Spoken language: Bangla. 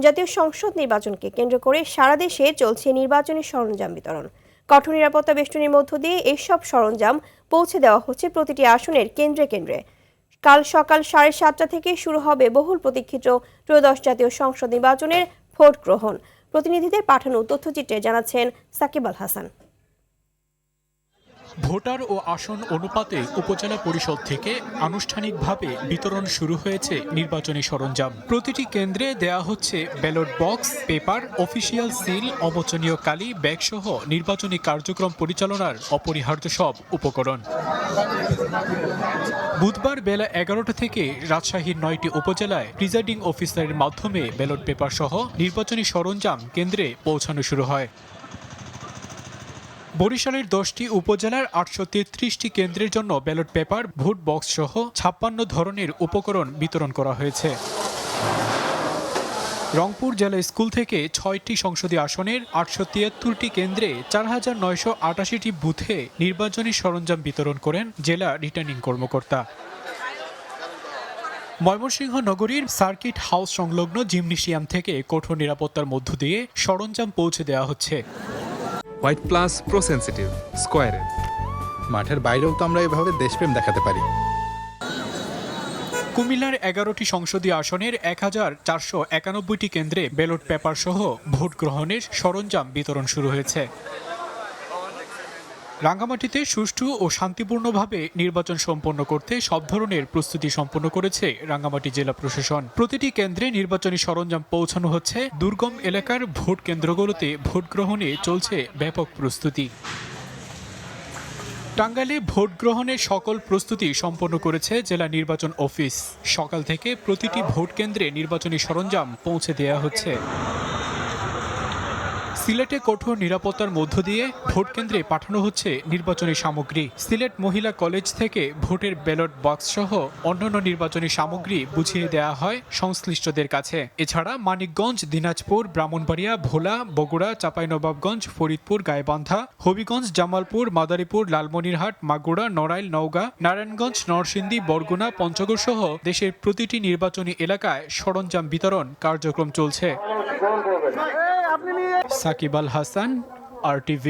জাতীয় সংসদ নির্বাচনকে কেন্দ্র করে সারা দেশে চলছে নির্বাচনী সরঞ্জাম বিতরণ। কঠোর নিরাপত্তা বেষ্টনীর মধ্য দিয়ে এসব সরঞ্জাম পৌঁছে দেওয়া হচ্ছে প্রতিটি আসনের কেন্দ্রে কেন্দ্রে। কাল সকাল 7:30টা থেকে শুরু হবে বহুল প্রতীক্ষিত ত্রয়োদশ জাতীয় সংসদ নির্বাচনের ভোট গ্রহণ। প্রতিনিধিদের পাঠানো তথ্যচিত্রে জানাচ্ছেন সাকিব আল হাসান। ভোটার ও আসন অনুপাতে উপজেলা পরিষদ থেকে আনুষ্ঠানিকভাবে বিতরণ শুরু হয়েছে নির্বাচনী সরঞ্জাম। প্রতিটি কেন্দ্রে দেয়া হচ্ছে ballot box, paper, official seal, অবচনীয় কালি, ব্যাগসহ নির্বাচনী কার্যক্রম পরিচালনার অপরিহার্য সব উপকরণ। বুধবার বেলা 11টা থেকে রাজশাহীর 9টি উপজেলায় প্রিজাইডিং অফিসারের মাধ্যমে ব্যালট পেপার সহ নির্বাচনী সরঞ্জাম কেন্দ্রে পৌঁছানো শুরু হয়। বরিশালের 10টি উপজেলার 833টি কেন্দ্রের জন্য ব্যালট পেপার, ভোট বক্স সহ 56 ধরনের উপকরণ বিতরণ করা হয়েছে। রংপুর জেলা স্কুল থেকে 6টি সংসদীয় আসনের 873টি কেন্দ্রে 4988টি বুথে নির্বাচনী সরঞ্জাম বিতরণ করেন জেলা রিটার্নিং কর্মকর্তা। ময়মনসিংহ নগরীর সার্কিট হাউস সংলগ্ন জিমনেশিয়াম থেকে কঠোর নিরাপত্তার মধ্য দিয়ে সরঞ্জাম পৌঁছে দেওয়া হচ্ছে। হোয়াইট প্লাস প্রো সেনসিটিভ স্কয়ারের মাঠের বাইরেও তো আমরা এভাবে দেশপ্রেম দেখাতে পারি। কুমিল্লার 11টি সংসদীয় আসনের 1491টি কেন্দ্রে ব্যালট পেপার সহ ভোট গ্রহণের সরঞ্জাম বিতরণ শুরু হয়েছে। রাঙ্গামাটিতে সুষ্ঠু ও শান্তিপূর্ণভাবে নির্বাচন সম্পন্ন করতে সব ধরনের প্রস্তুতি সম্পন্ন করেছে রাঙ্গামাটি জেলা প্রশাসন। প্রতিটি কেন্দ্রে নির্বাচনী সরঞ্জাম পৌঁছানো হচ্ছে। দুর্গম এলাকার ভোট কেন্দ্রগুলোতে ভোট গ্রহণে চলছে ব্যাপক প্রস্তুতি। টাঙ্গাইলে ভোট গ্রহণের সকল প্রস্তুতি সম্পন্ন করেছে জেলা নির্বাচন অফিস। সকাল থেকে প্রতিটি ভোট কেন্দ্রে নির্বাচনী সরঞ্জাম পৌঁছে দেওয়া হচ্ছে। সিলেটে কঠোর নিরাপত্তার মধ্য দিয়ে ভোট কেন্দ্রে পাঠানো হচ্ছে নির্বাচনী সামগ্রী। সিলেট মহিলা কলেজ থেকে ভোটের ব্যালট বক্স সহ অন্যান্য নির্বাচনী সামগ্রী বুঝিয়ে দেওয়া হয় সংশ্লিষ্টদের কাছে। এছাড়া মানিকগঞ্জ, দিনাজপুর, ব্রাহ্মণবাড়িয়া, ভোলা, বগুড়া, চাঁপাইনবাবগঞ্জ, ফরিদপুর, গাইবান্ধা, হবিগঞ্জ, জামালপুর, মাদারীপুর, লালমনিরহাট, মাগুরা, নড়াইল, নওগাঁ, নারায়ণগঞ্জ, নরসিংদী, বরগুনা, পঞ্চগড় সহ দেশের প্রতিটি নির্বাচনী এলাকায় সরঞ্জাম বিতরণ কার্যক্রম চলছে। সাকিব আল হাসান, RTV।